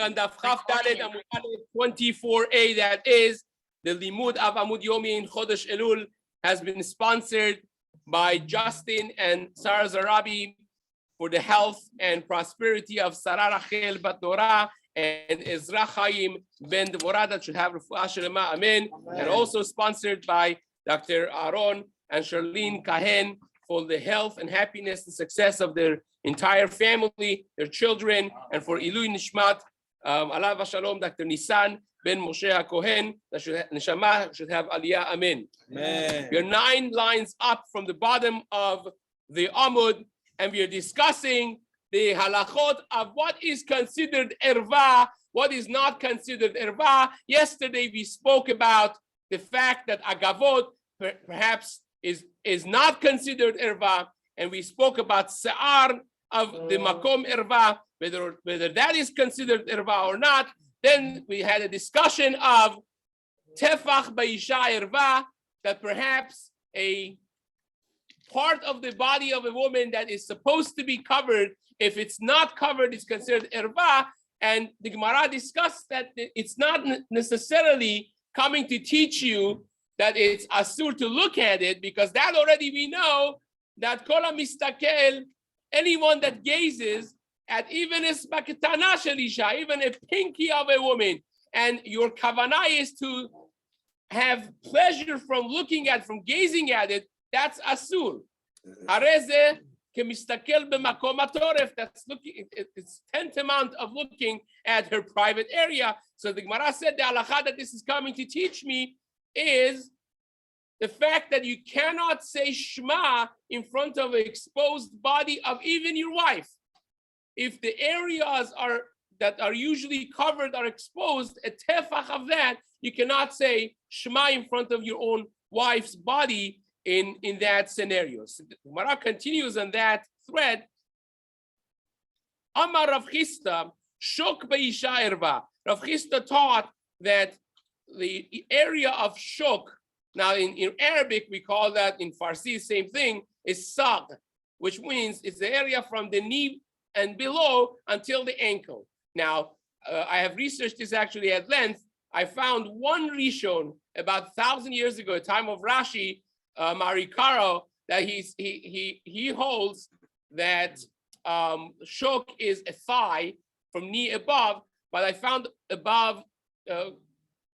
on Daf Chaf Dalet Amud 24a, that is the Limud of Amud Yomi in Chodesh Elul, has been sponsored by Justin and Sarah Rabbi for the health and prosperity of Sarah Rachel Bat Dora and Ezra Chaim Ben Devorah, that should have Refuah Shelema, Amen. And also sponsored by Dr. Aaron and Charlene Kahen for the health and happiness and success of their entire family, their children, and for Ilui Nishmat, Alav Shalom, Dr. Nisan Ben Moshe HaKohen, that Neshama should have Aliyah, Amen. Amen. We are 9 lines up from the bottom of the Amud, and we are discussing the halachot of what is considered erva, what is not considered erva. Yesterday we spoke about the fact that agavot perhaps is not considered erva, and we spoke about se'ar of the makom erva, whether that is considered erva or not. Then we had a discussion of tefach ba'isha erva, that perhaps a part of the body of a woman that is supposed to be covered, if it's not covered, it's considered erva. And the Gemara discussed that it's not necessarily coming to teach you that it's asur to look at it, because that already we know that kol mistakel, anyone that gazes at even a spaketana shelisha, even a pinky of a woman, and your kavanah is to have pleasure from looking at, from gazing at it, that's asur. Hareze kemistakel b'makom hatoref, that's looking, it's tantamount of looking at her private area. So the Gemara said the halacha that this is coming to teach me is the fact that you cannot say Shema in front of an exposed body of even your wife. If the areas that are usually covered are exposed, a tefach of that, you cannot say Shema in front of your own wife's body in that scenario. So the Gemara continues on that thread. Amar Rav Chisda, shok ba'isha erva. Rav Chisda taught that the area of shok, now in Arabic we call that, in Farsi same thing, is sag, which means it's the area from the knee and below until the ankle. Now, I have researched this actually at length. I found one Rishon about 1,000 years ago, at the time of Rashi, Marikaro, that he holds that shok is a thigh from knee above, but I found above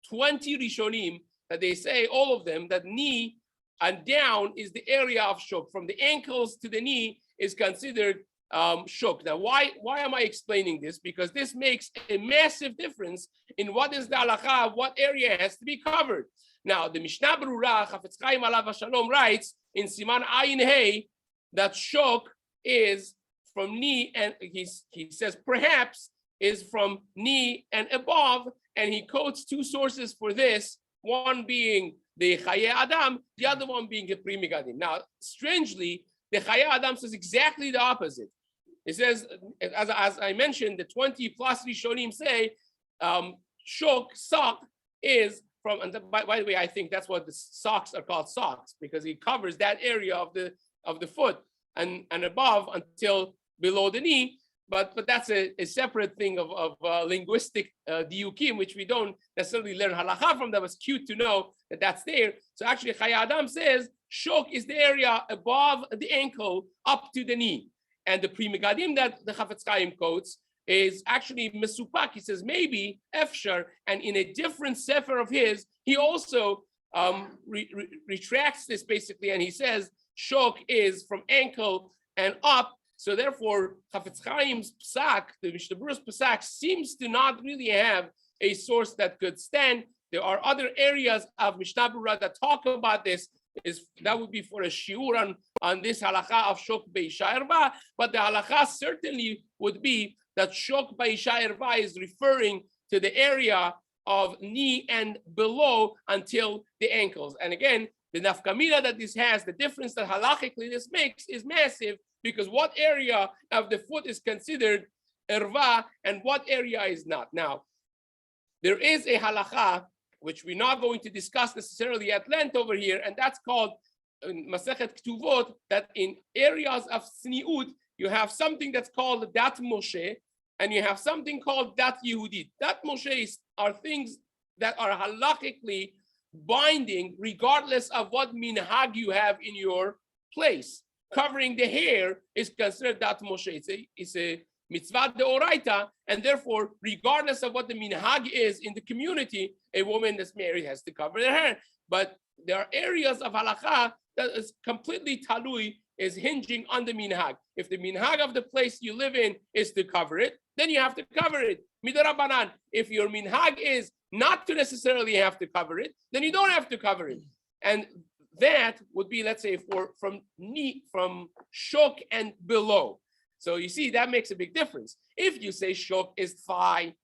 20 Rishonim that they say, all of them, that knee and down is the area of shok. From the ankles to the knee is considered shok. Now, why am I explaining this? Because this makes a massive difference in what is the halacha of what area has to be covered. Now, the Mishnah Berurah, Chafetz Chaim Alav Shalom, writes in Siman Ayin Hey that shok is from knee, and he says perhaps is from knee and above, and he quotes 2 sources for this, one being the Chaye Adam, the other one being the Pri Megadim. Now, strangely, the Chaye Adam says exactly the opposite. It says, as I mentioned, the 20 plus Rishonim say shok, sock, is from, and by the way, I think that's what the socks are called, socks, because it covers that area of the foot and above until below the knee. But that's a separate thing of linguistic diukim, which we don't necessarily learn halacha from. That was cute to know that that's there. So actually, Chaye Adam says shok is the area above the ankle up to the knee. And the Pri Megadim that the Chafetz Chaim quotes is actually mesupak. He says maybe efshar, and in a different sefer of his, he also retracts this basically, and he says shok is from ankle and up. So therefore, Chafetz Chaim's psak, the Mishnah Berurah's psak, seems to not really have a source that could stand. There are other areas of Mishnah Berurah that talk about this. That would be for a shiur on this halacha of shok ba'isha erva, but the halacha certainly would be that shok ba'isha erva is referring to the area of knee and below until the ankles. And again, the nafkamina that this has, the difference that halachically this makes is massive, because what area of the foot is considered erva and what area is not. Now, there is a halacha which we're not going to discuss necessarily at length over here, and that's called Masechet Ktuvot, that in areas of Tzniut, you have something that's called Dat Moshe, and you have something called Dat Yehudit. Dat Moshe are things that are halakhically binding regardless of what minhag you have in your place. Covering the hair is considered Dat Moshe. It's a mitzvah deoraita, and therefore, regardless of what the minhag is in the community, a woman that's married has to cover their hair. But there are areas of halakha that is completely talui, is hinging on the minhag. If the minhag of the place you live in is to cover it, then you have to cover it. Midarabanan. If your minhag is not to necessarily have to cover it, then you don't have to cover it. And that would be, let's say, from knee, from shok and below. So you see, that makes a big difference. If you say shok is thigh,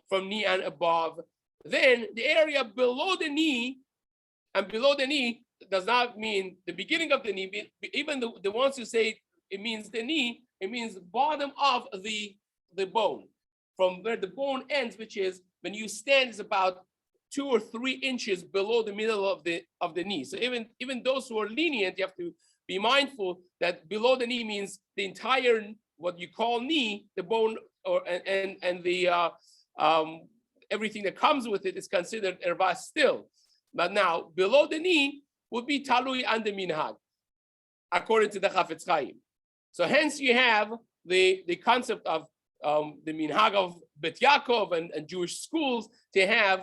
from knee and above, then the area below the knee, and below the knee does not mean the beginning of the knee. Even the ones who say it means the knee, it means the bottom of the bone. From where the bone ends, which is when you stand, is about 2 or 3 inches below the middle of the knee. So even those who are lenient, you have to be mindful that below the knee means the entire, what you call knee, the bone, or and the everything that comes with it is considered erva still. But now below the knee would be talui and the minhag, according to the Chafetz Chaim. So hence you have the concept of the minhag of Bet Yaakov and Jewish schools to have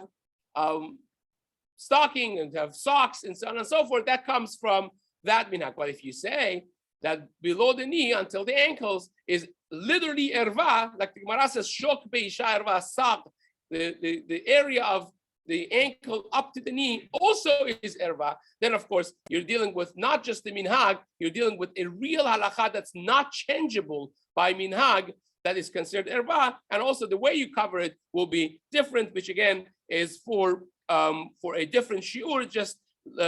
stocking and to have socks and so on and so forth. That comes from that minhag. But if you say that below the knee until the ankles is literally erva, like the Gemara says, shok beisha erva sak, the area of the ankle up to the knee also is erva, then of course you're dealing with not just the minhag, you're dealing with a real halakha that's not changeable by minhag, that is considered erva, and also the way you cover it will be different, which again is for a different shiur, just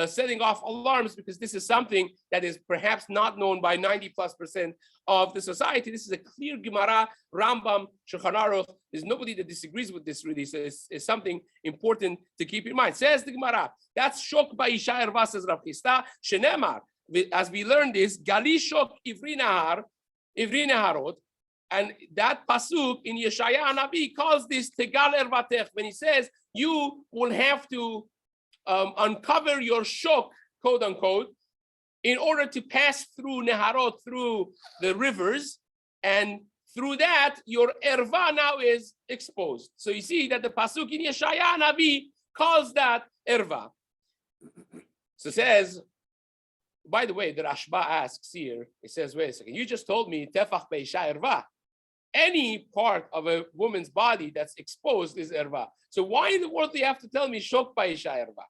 setting off alarms, because this is something that is perhaps not known by 90+% of the society. This is a clear Gemara, Rambam, Shulchan Aruch. There's nobody that disagrees with this really. So it's something important to keep in mind. Says the Gemara, that's shok ba'isha erva, says Rav Chisda, shenemar. As we learned this, gali shok ivri naharot, and that pasuk in Yeshaya Hanavi calls this tegal ervatech, when he says you will have to uncover your shok, quote unquote, in order to pass through neharot, through the rivers, and through that your erva now is exposed. So you see that the pasuk in Yeshaya Hanavi calls that erva. So it says, by the way, the Rashba asks here, it says, wait a second, you just told me tefach beisha erva. Any part of a woman's body that's exposed is erva. So why in the world do you have to tell me shok ba'isha erva?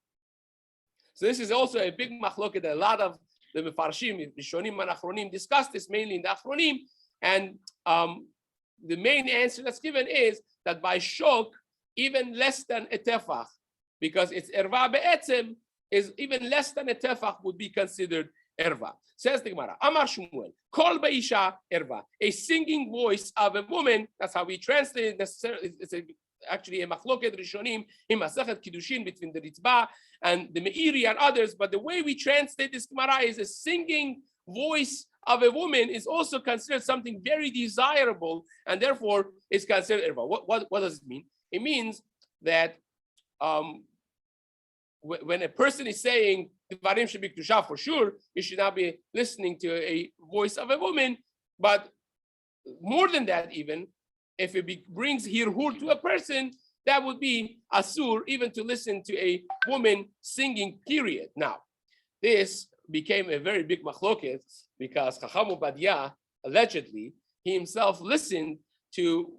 So this is also a big machloket that a lot of the mefarshim, Rishonim and Achronim, discuss this mainly in the Achronim, and the main answer that's given is that by shok, even less than a tefach, because it's erva be'etzem, is even less than a tefach would be considered erva. Says the Gemara, Amar Shmuel, kol ba'isha erva, a singing voice of a woman. That's how we translate it necessarily. It's actually a machloket rishonim in Masechet Kiddushin between the Ritzba and the Meiri and others. But the way we translate this Gemara is a singing voice of a woman is also considered something very desirable, and therefore is considered erva. What does it mean? It means that when a person is saying Dvarim shebi kedusha, for sure, you should not be listening to a voice of a woman. But more than that, even if it brings hirhur to a person, that would be asur, even to listen to a woman singing, period. Now, this became a very big machloket because Chacham Obadia, allegedly, he himself listened to,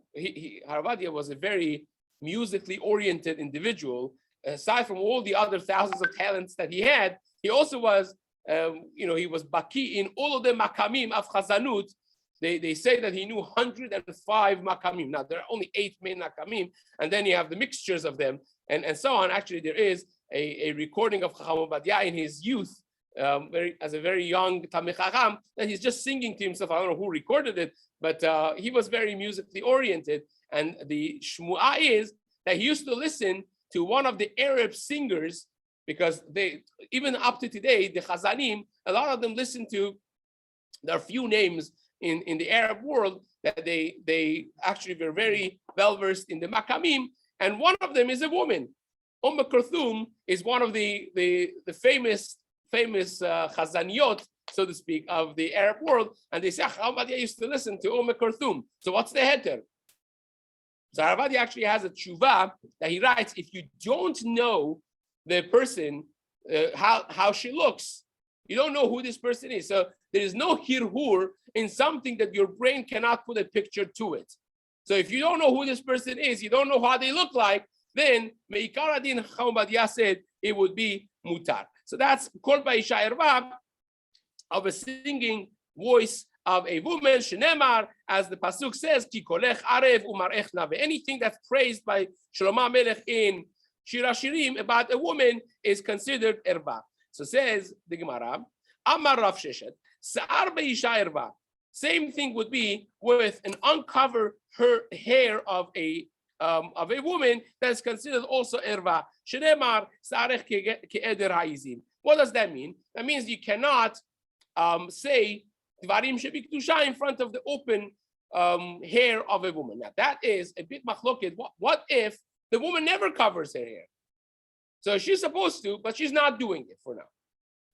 Harabadia was a very musically oriented individual. Aside from all the other thousands of talents that he had, he also was, he was baki in all of the makamim of chazanut. They say that he knew 105 makamim. Now, there are only 8 main makamim, and then you have the mixtures of them, and so on. Actually, there is a recording of Chacham Obadia in his youth, as a very young Tamei Chacham, that he's just singing to himself. I don't know who recorded it, but he was very musically oriented. And the shmu'ah is that he used to listen to one of the Arab singers, because they, even up to today, the Chazanim, a lot of them listen to, there are few names in the Arab world that they actually were very well versed in the makamim, and one of them is a woman. Kulthum is one of the famous chazaniyot, so to speak, of the Arab world, and they say Ahmadiyya used to listen to Kulthum. So what's the heter? So Rabbi actually has a tshuva that he writes: if you don't know the person, how she looks, you don't know who this person is. So there is no hirhur in something that your brain cannot put a picture to it. So if you don't know who this person is, you don't know how they look like, then Meikar Adin Chaumadia said it would be mutar. So that's Kol Ba'isha Erva, of a singing voice of a woman, Shenemar, as the pasuk says, Ki kolech arev umarech nave. Anything that's praised by Shlomo Melech in Shir Hashirim about a woman is considered erva. So says the Gemara, Amar Rav Sheshet, Sa'ar Ba'isha erva. Same thing would be with an uncover her hair of a woman that's considered also erva. Shenemar Sa'arech ke'eder ha'izim. What does that mean? That means you cannot say Dvarim shebikdusha in front of the open hair of a woman. Now that is a bit machloket. What if the woman never covers her hair? So she's supposed to, but she's not doing it for now.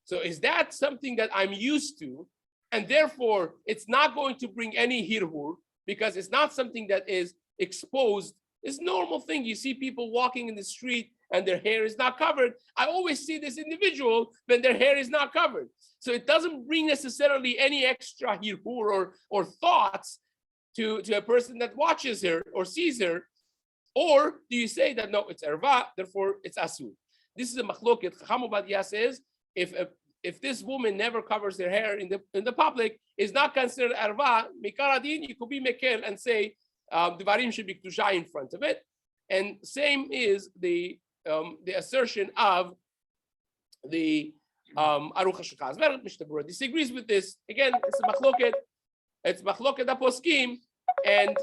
So is that something that I'm used to, and therefore it's not going to bring any hirhur because it's not something that is exposed? It's a normal thing. You see people walking in the street and their hair is not covered. I always see this individual when their hair is not covered. So it doesn't bring necessarily any extra hirhur or thoughts to a person that watches her or sees her. Or do you say that no, it's erva, therefore it's asur? This is a machloket. Chacham Ovadia says if this woman never covers her hair in the public, is not considered erva. Mikar adin, you could be mekel and say Dvarim should be kedusha in front of it. And same is the assertion of the Aruch HaShulchan. Mishnah Berurah disagrees with this. Again, it's a machloket. It's machloket aposkim, and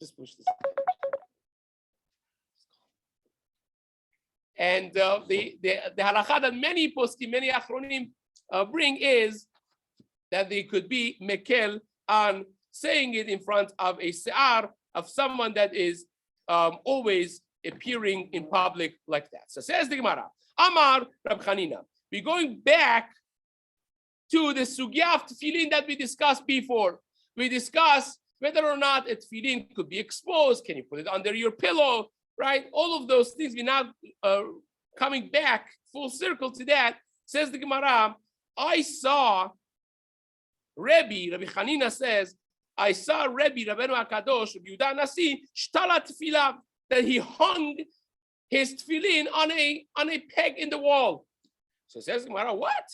just push this. And the halakha that many poskim, many achronim bring is that they could be mekel on saying it in front of a se'ar of someone that is always appearing in public like that. So says the Gemara, Amar Rab Chanina. We're going back to the sugya of tefillin that we discussed before. We discussed whether or not a tefillin could be exposed. Can you put it under your pillow, right? All of those things. We're now coming back full circle to that. Says the Gemara, I saw Rabbi Chanina says, I saw Rabbi Rabbeinu HaKadosh, Rabbi Yehuda Nasi, shtala tefillah, that he hung his tefillin on a peg in the wall. So says Gemara, what?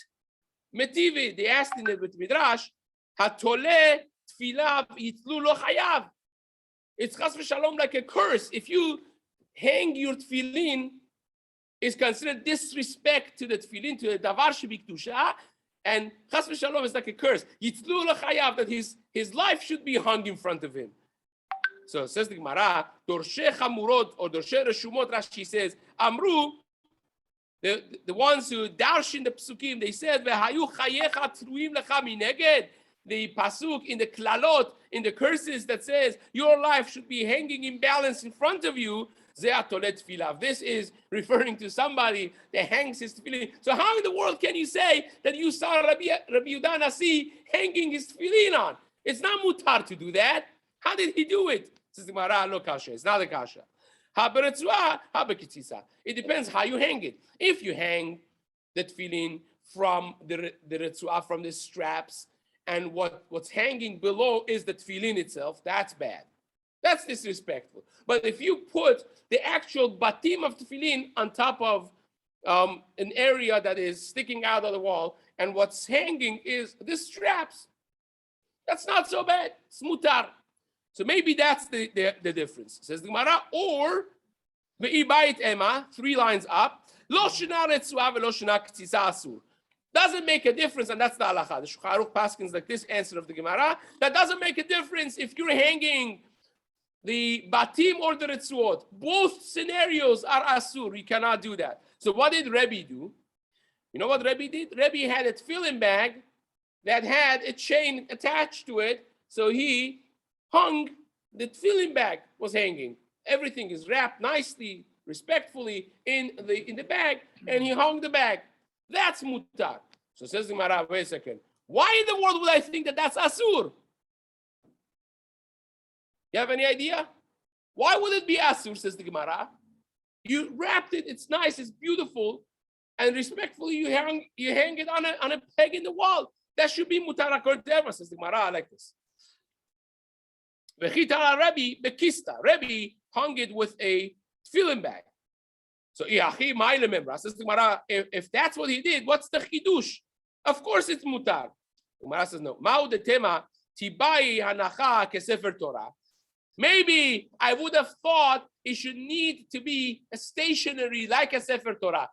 Metivi, they asked in the Midrash, hatole tefillah yitlu lo chayav. It's chas v'shalom like a curse. If you hang your tefillin, it's considered disrespect to the tefillin, to the davar shebikdusha, and chas v'shalom is like a curse. Yitlu lo chayav, that his life should be hung in front of him. So says the Gemara, Dorshe Chamurot or Dorshe Reshumot, Rashi says, Amru, the ones who darshin the psukim, they said, Vehayu chayecha truim lecha mineged. The pasuk in the klalot, in the curses that says, your life should be hanging in balance in front of you. This is referring to somebody that hangs his tefillin. So how in the world can you say that you saw Rabbi Yehuda Nasi hanging his tefillin on? It's not mutar to do that. How did he do it? Says the Gemara, no kasha. It's not a kasha. It depends how you hang it. If you hang the tefillin from the retzua, from the straps, and what's hanging below is the tefillin itself, that's bad. That's disrespectful. But if you put the actual batim of tefillin on top of an area that is sticking out of the wall, and what's hanging is the straps, that's not so bad. It's mutar. So maybe that's the difference. Says the Gemara, or ve'ibayit ema, 3 lines up, lo shena retzua ve'lo shena k'tzisa asur. Doesn't make a difference, and that's the halacha. The Shulchan Aruch paskins like this answer of the Gemara. That doesn't make a difference if you're hanging the batim or the retzuot. Both scenarios are asur. You cannot do that. So what did Rabbi do? You know what Rabbi did? Rabbi had a tefillin bag that had a chain attached to it. So he hung, the tefillin bag was hanging. Everything is wrapped nicely, respectfully in the bag, and he hung the bag. That's mutar. So says the Gemara, wait a second. Why in the world would I think that that's asur? You have any idea? Why would it be asur, says the Gemara? You wrapped it, it's nice, it's beautiful, and respectfully you hang it on a peg in the wall. That should be mutar akor, says the Gemara, like this. Rabbi hung it with a tefillin bag. So says the Gemara, if that's what he did, what's the chidush? Of course it's mutar. The Gemara says no. Ma'u detema tibai hanacha kesefer Torah. Maybe I would have thought it should need to be a stationary like a sefer Torah.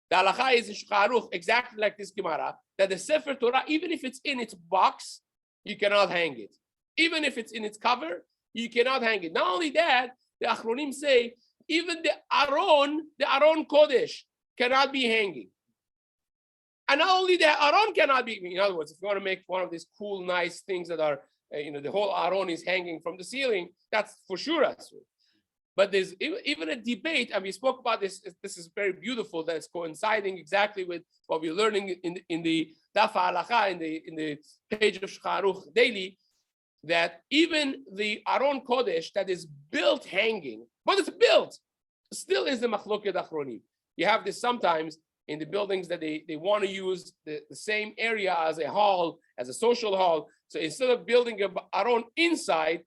The halacha is in Shulchan Aruch exactly like this Gemara, that the sefer Torah, even if it's in its box, you cannot hang it. Even if it's in its cover, you cannot hang it. Not only that, the Achronim say, even the Aron Kodesh cannot be hanging. And not only the Aron cannot be, in other words, if you want to make one of these cool, nice things that are, the whole Aron is hanging from the ceiling, that's for sure asur. But there's even a debate, and we spoke about this. This is very beautiful. That it's coinciding exactly with what we're learning in the Daf HaHalacha, in the page of Shulchan Aruch daily, that even the Aron Kodesh that is built hanging, but it's built, still is the Machloket Achronim. You have this sometimes in the buildings that they want to use the same area as a hall, as a social hall. So instead of building an Aron inside,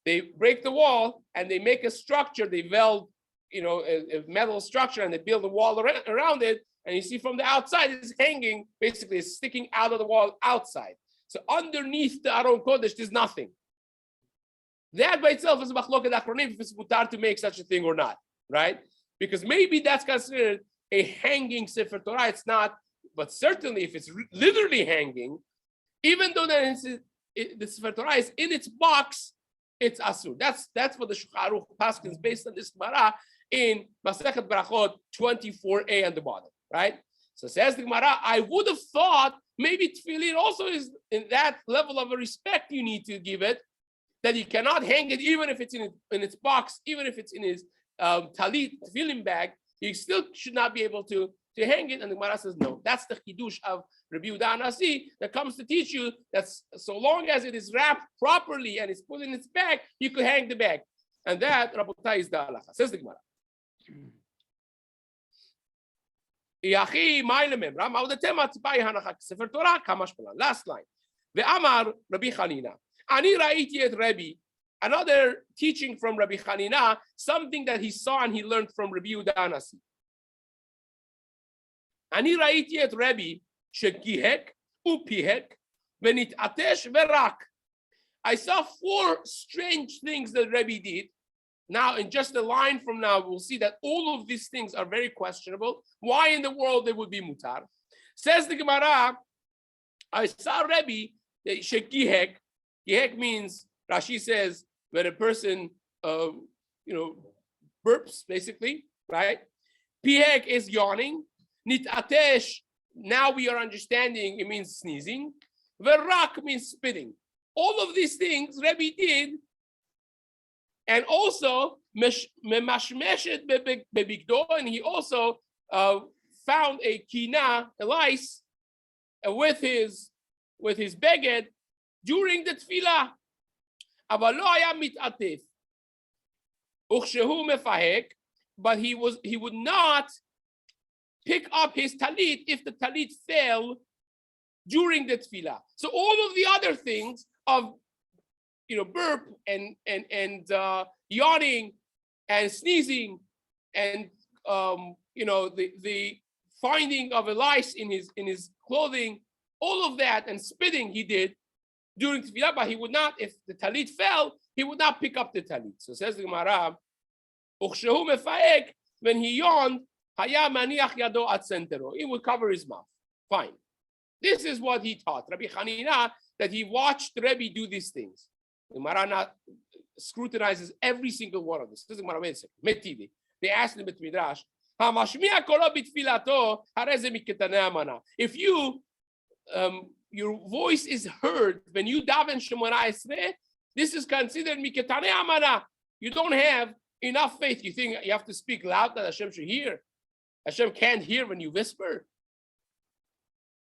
they break the wall and they make a structure. They weld, a metal structure, and they build a wall around it. And you see from the outside, it's hanging, basically it's sticking out of the wall outside. So underneath the Aron Kodesh, there's nothing. That by itself is a machloket achronim if it's mutar to make such a thing or not, right? Because maybe that's considered a hanging sefer Torah. It's not, but certainly if it's literally hanging, even though the sefer Torah is in its box, it's asur. That's what the Shulchan Aruch paskins based on this Gemara in Masechet Berachot 24a on the bottom, right? So says the Gemara, I would have thought maybe tefillin also is in that level of a respect you need to give it, that you cannot hang it even if it's in its box, even if it's in his talit tefillin bag, you still should not be able to hang it. And the Gemara says no. That's the chidush of Rabbi Yehuda Hanasi that comes to teach you that so long as it is wrapped properly and it's put in its bag, you could hang the bag. And that, Rabotai, is the halacha. Says the Gemara. Last line. Ve'amar Rabbi Chanina. Ani ra'iti et Rabbi. Another teaching from Rabbi Chanina, something that he saw and he learned from Rabbi Yehuda Hanasi. Ani ra'iti et Rabbi shekihek upihek v'nitatesh verak. I saw 4 strange things that Rabbi did. Now, in just a line from now, we'll see that all of these things are very questionable. Why in the world they would be mutar? Says the Gemara, I saw Rabbi shekihek. Kihek means, Rashi says, when a person, burps, basically, right? Pihek is yawning. Nitatesh, now we are understanding, it means sneezing. Verak means spitting. All of these things Rabbi did. And also, memashmeshet bebigdo, and he also found a kina, a lice, with his beged during the tefillah. Avalo haya mitatif. Uchshehu mefahek, but he would not pick up his talit if the talit fell during the tefillah. So all of the other things of burp and yawning and sneezing and the finding of a lice in his clothing, all of that, and spitting he did during tefillah, but he would not, if the talit fell, he would not pick up the talit. So says the Gemara, Uchshehu mefaek, when he yawned, haya maniach yado at sentero, he would cover his mouth. Fine. This is what he taught Rabbi Chanina, that he watched Rabbi do these things. The Gemara scrutinizes every single one of this. This is Gemara. Wait a second. They asked the Bet Midrash, If you your voice is heard when you daven Shemona Esrei, this is considered miketane amana. You don't have enough faith. You think you have to speak loud that Hashem should hear. Hashem can't hear when you whisper.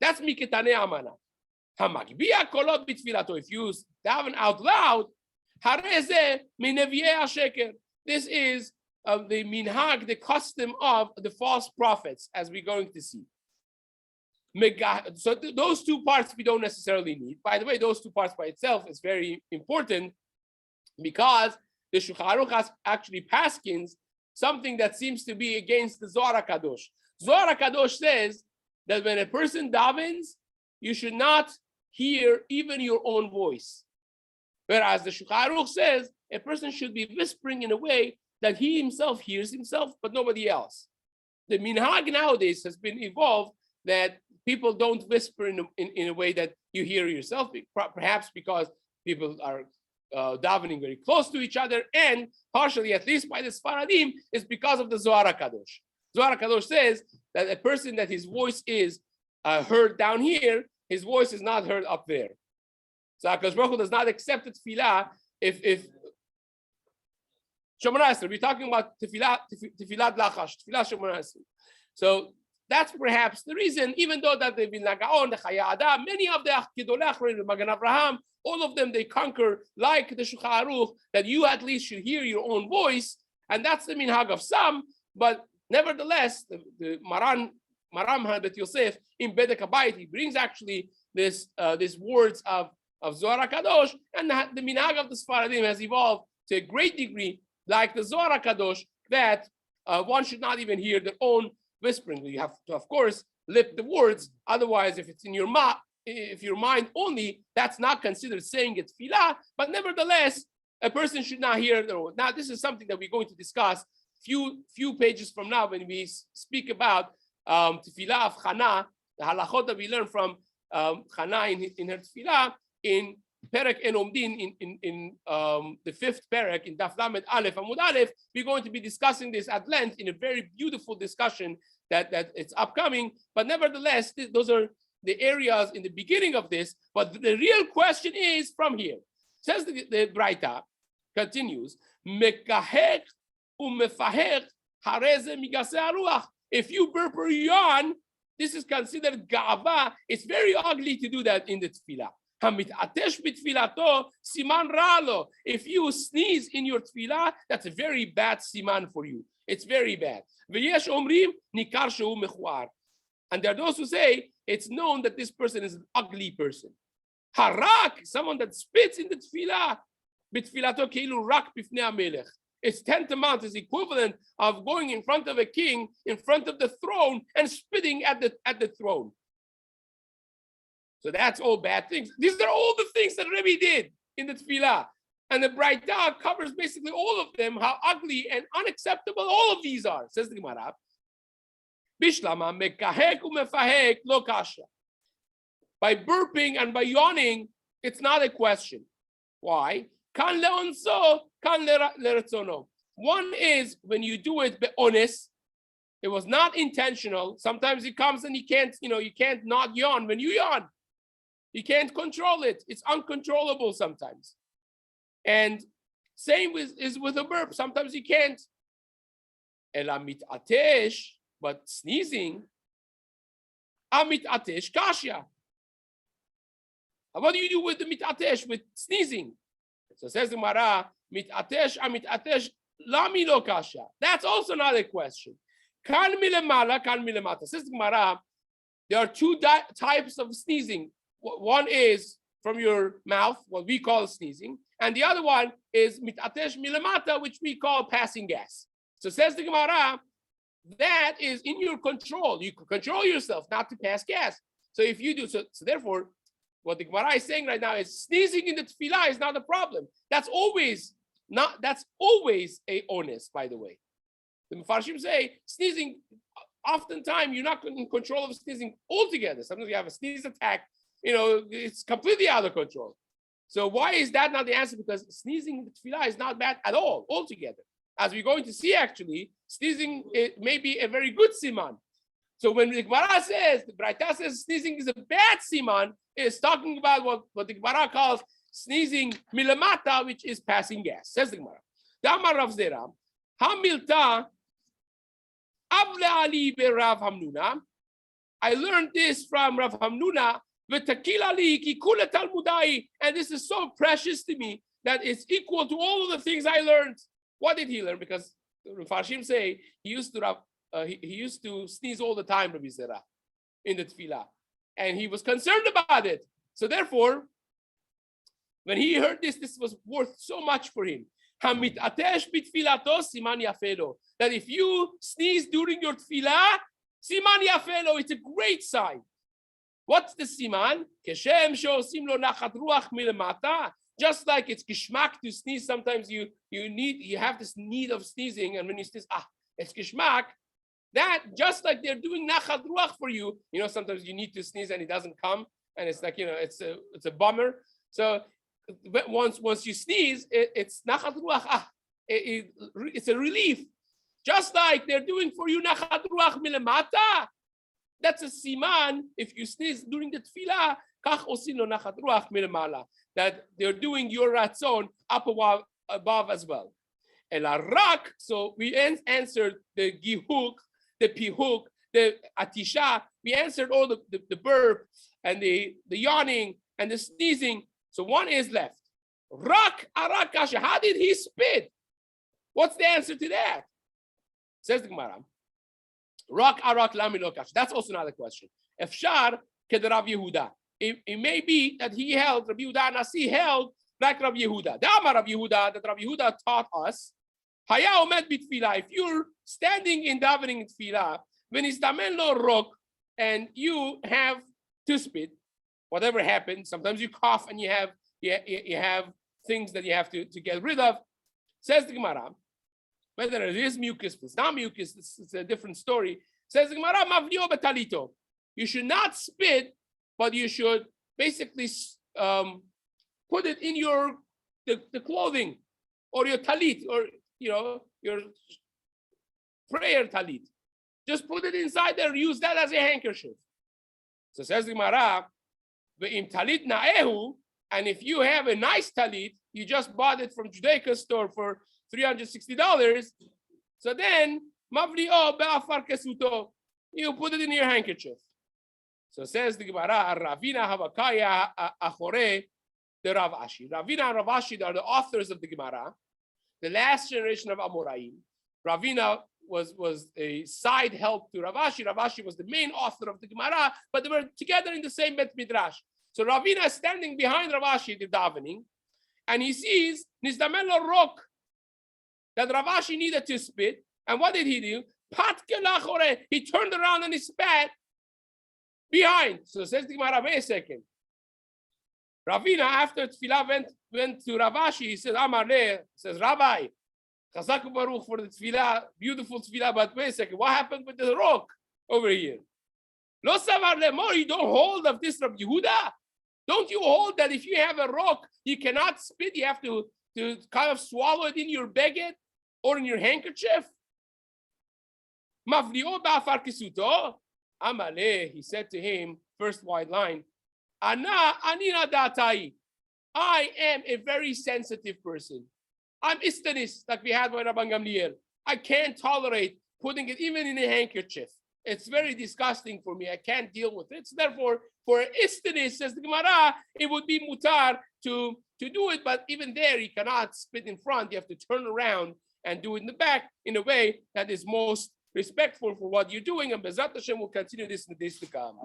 That's miketane amana. Hamagbiya kolot b'tfilato. If you daven out loud, hareze mineviye hasheker. This is the minhag, the custom of the false prophets, as we're going to see. So those two parts we don't necessarily need. By the way, those two parts by itself is very important because the Shulchan Aruch has actually paskins something that seems to be against the Zohar HaKadosh. Zohar HaKadosh says that when a person davens, you should not hear even your own voice. Whereas the Shulchan Aruch says a person should be whispering in a way that he himself hears himself, but nobody else. The minhag nowadays has been evolved that people don't whisper in a way that you hear yourself, perhaps because people are davening very close to each other, and partially, at least by the Sfaradim, is because of the Zohar HaKadosh. Zohar HaKadosh says that a person that his voice is heard down here, his voice is not heard up there. So HaKadosh Baruch Hu does not accept the tefillah if Shemona Esrei, we're talking about tefillah lachash, tefillah Shemona Esrei. So that's perhaps the reason, even though that the Vilna Gaon, the Chaya Adam, many of the Gedolei Achronim, the Magen Avraham, all of them, they conquer, like the Shulchan Aruch, that you at least should hear your own voice, and that's the minhag of some, but nevertheless, the Maram HaBet Yosef in Bedek HaBayit, he brings actually these words of Zohar HaKadosh, and the minhag of the Sfaradim has evolved to a great degree, like the Zohar HaKadosh, that one should not even hear their own whispering. You have to, of course, lip the words. Otherwise, if it's in your mouth, if your mind only, that's not considered saying it tefillah. But nevertheless, a person should not hear their own. Now, this is something that we're going to discuss few pages from now when we speak about tefillah of Chana, the halachot that we learn from Chana in her tefillah in Perek En Omdin in the fifth Perek in Daf Lamed Aleph Amud Aleph. We're going to be discussing this at length in a very beautiful discussion that it's upcoming. But nevertheless, those are the areas in the beginning of this. But the real question is from here. Says the Braita, continues, Mekahek umefahek hareze migase haruach. If you burp or yawn, this is considered ga'ava. It's very ugly to do that in the tefillah. If you sneeze in your tefillah, that's a very bad siman for you. It's very bad. And there are those who say it's known that this person is an ugly person. Harak, someone that spits in the tefillah, it's tantamount, is equivalent of going in front of a king, in front of the throne, and spitting at the throne. So that's all bad things. These are all the things that Rabbi did in the tefillah. And the Braita covers basically all of them, how ugly and unacceptable all of these are. Says the Gemara. Bishlama mekahek umefahek lo kasha. By burping and by yawning, it's not a question. Why? Kan leonso, kan leretzono. One is when you do it honest, it was not intentional. Sometimes it comes and you can't not yawn when you yawn. You can't control it. It's uncontrollable sometimes. And same is with a burp. Sometimes you can't. Elamit atesh, but sneezing, amit atesh kashya. What do you do with the mit atesh, with sneezing? So says the Gemara, mit atesh, amit atesh, lami lo kashya. That's also not a question. Kan milemala, kan milemata. Says the Gemara, there are two types of sneezing. One is from your mouth, what we call sneezing, and the other one is mitatesh milamata, which we call passing gas. So says the Gemara, that is in your control. You can control yourself not to pass gas. So if you do so therefore, what the Gemara is saying right now is sneezing in the tefillah is not a problem. That's always a onus, by the way. The Mefarshim say sneezing, oftentimes you're not in control of sneezing altogether. Sometimes you have a sneeze attack. It's completely out of control. So why is that not the answer? Because sneezing in the tefillah is not bad at all, altogether. As we're going to see, actually, sneezing it may be a very good siman. So when the Gemara says, the Braita says sneezing is a bad siman, it's talking about what the Gemara calls sneezing milamata, which is passing gas. Says the Gemara. Damar Rav Zera, Hamilta Avle Ali be Rav Hamnuna. I learned this from Rav Hamnuna, and this is so precious to me that it's equal to all of the things I learned. What did he learn? Because Farshim say he used to sneeze all the time, Rabbi Zera, in the tefillah, and he was concerned about it. So therefore, when he heard this was worth so much for him. That if you sneeze during your tefillah, siman yafelo, it's a great sign. What's the siman? Just like it's gishmak to sneeze, sometimes you have this need of sneezing, and when you sneeze, it's gishmak. That just like they're doing nachat ruach for you, sometimes you need to sneeze and it doesn't come, and it's like it's a bummer. So once you sneeze, it's nachat ruach. It's a relief, just like they're doing for you nachat ruach milemata. That's a siman. If you sneeze during the tefillah, kach osin lo nachat ruach milemala. That they're doing your ratzon up above as well. El arak. So we answered the gihuk, the pihuk, the atisha. We answered all the burp and the yawning and the sneezing. So one is left. Rak arak kasha. How did he spit? What's the answer to that? Says the Gemara. Rak arak lami lo kasha. That's also another question. Efshar ked Rav Yehuda. It may be that he held, Rabbi Yehuda Nasi held like Rabbi Yehuda. The Amar Rabbi Yehuda, that Rabbi Yehuda taught us, Haya omed bitfilah. If you're standing in davening in tefillah, when it's damen lo rok, and you have to spit, whatever happens, sometimes you cough and you have things that you have to get rid of. Says the Gemara, whether it is mucus, if it's not mucus, it's a different story. Says the Gemara, mavnio betalito. You should not spit, but you should basically put it in the clothing or your talit, or your prayer talit. Just put it inside there. Use that as a handkerchief. So says the Gemara, ve'im talit na'ehu, and if you have a nice talit, you just bought it from Judaica store for $360. So then mavli'o be'afar kesuto, you put it in your handkerchief. So says the Gemara, Ravina Havakaya Achore the Rav Ashi. Ravina and Rav Ashi are the authors of the Gemara, the last generation of Amoraim. Ravina was a side help to Rav Ashi. Rav Ashi was the main author of the Gemara, but they were together in the same Bet Midrash. So Ravina is standing behind Rav Ashi, the davening, and he sees Nizdamelo Rok, that Rav Ashi needed to spit. And what did he do? Patke Lachore. He turned around and he spat behind. So says the Gemara, wait a second. Ravina, after Tefillah went to Rav Ashi, he says, Amar le, says, Rabbi, Chazak Baruch for the Tefillah, beautiful Tefillah, but wait a second, what happened with the rock over here? Lo savar le more, you don't hold of this Rabbi Yehuda? Don't you hold that if you have a rock, you cannot spit, you have to kind of swallow it in your baguette or in your handkerchief? Mavli'o ba'afar kisuto. Amale, he said to him, first wide line, Anina datai. I am a very sensitive person. I'm istanis, like we had by Rabban Gamliel. I can't tolerate putting it even in a handkerchief. It's very disgusting for me. I can't deal with it. So therefore, for istanis, says the Gemara, it would be mutar to do it, but even there, you cannot spit in front. You have to turn around and do it in the back in a way that is most respectful for what you're doing, and Bezat Hashem will continue this in the days to come.